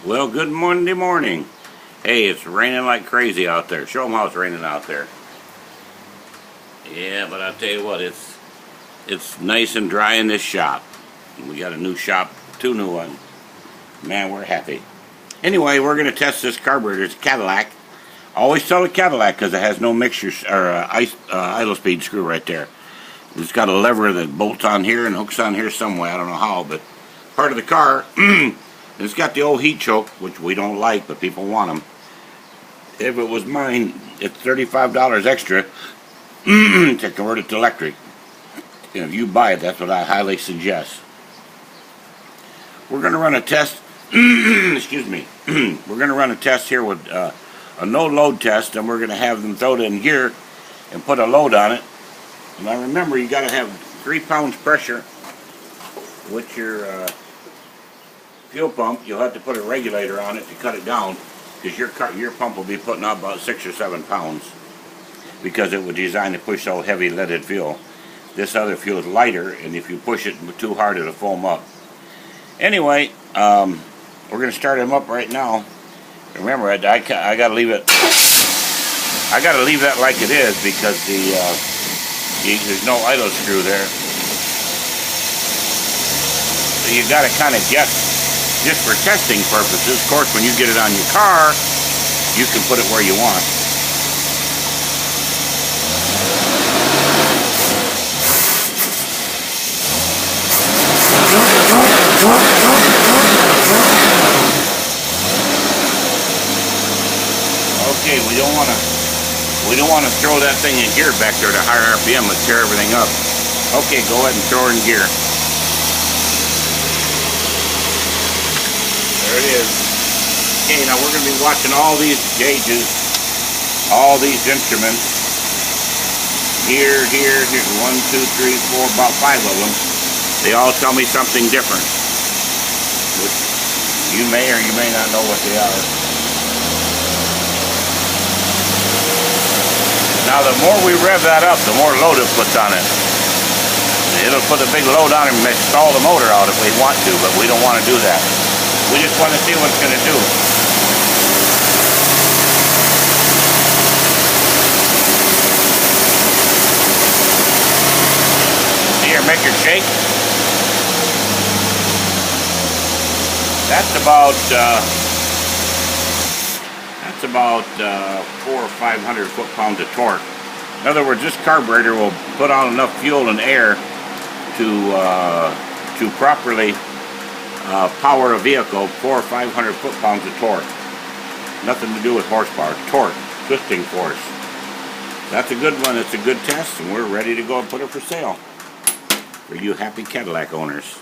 Well, good Monday morning. Hey, it's raining like crazy out there. Show them how it's raining out there. Yeah, but I'll tell you what, it's nice and dry in this shop. We got a new shop, 2 new ones. Man, we're happy. Anyway, we're going to test this carburetor. It's a Cadillac. I always tell a Cadillac because it has no mixture or idle speed screw right there. It's got a lever that bolts on here and hooks on here somewhere. I don't know how, but part of the car. It's got the old heat choke, which we don't like, but people want them. If it was mine, it's $35 extra to convert it to electric. And if you buy it, that's what I highly suggest. We're going to run a test. Excuse me. We're going to run a test here with a no-load test, and we're going to have them throw it in gear and put a load on it. Now remember, you got to have 3 pounds pressure with your fuel pump. You'll have to put a regulator on it to cut it down, because your pump will be putting out about 6 or 7 pounds, because it was designed to push so heavy leaded fuel. This other fuel is lighter, and if you push it too hard, it'll foam up. Anyway, we're going to start them up right now. Remember, I gotta leave it. I gotta leave that like it is, because there's no idle screw there. So you gotta kind of guess. Just for testing purposes. Of course, when you get it on your car, you can put it where you want. Okay, we don't want to throw that thing in gear back there to higher RPM. Let's tear everything up. Okay, go ahead and throw it in gear. There it is. Okay, now we're going to be watching all these gauges, all these instruments. Here, 1, 2, 3, 4, about 5 of them. They all tell me something different, which you may or you may not know what they are. Now the more we rev that up, the more load it puts on it. It'll put a big load on it and stall the motor out if we want to, but we don't want to do that. We just want to see what it's going to do. See her make her shake? That's about 400 or 500 foot-pounds of torque. In other words, this carburetor will put on enough fuel and air to properly power a vehicle, 400 or 500 foot-pounds of torque. Nothing to do with horsepower. Torque, twisting force. That's a good one. It's a good test, and we're ready to go and put it for sale for you happy Cadillac owners.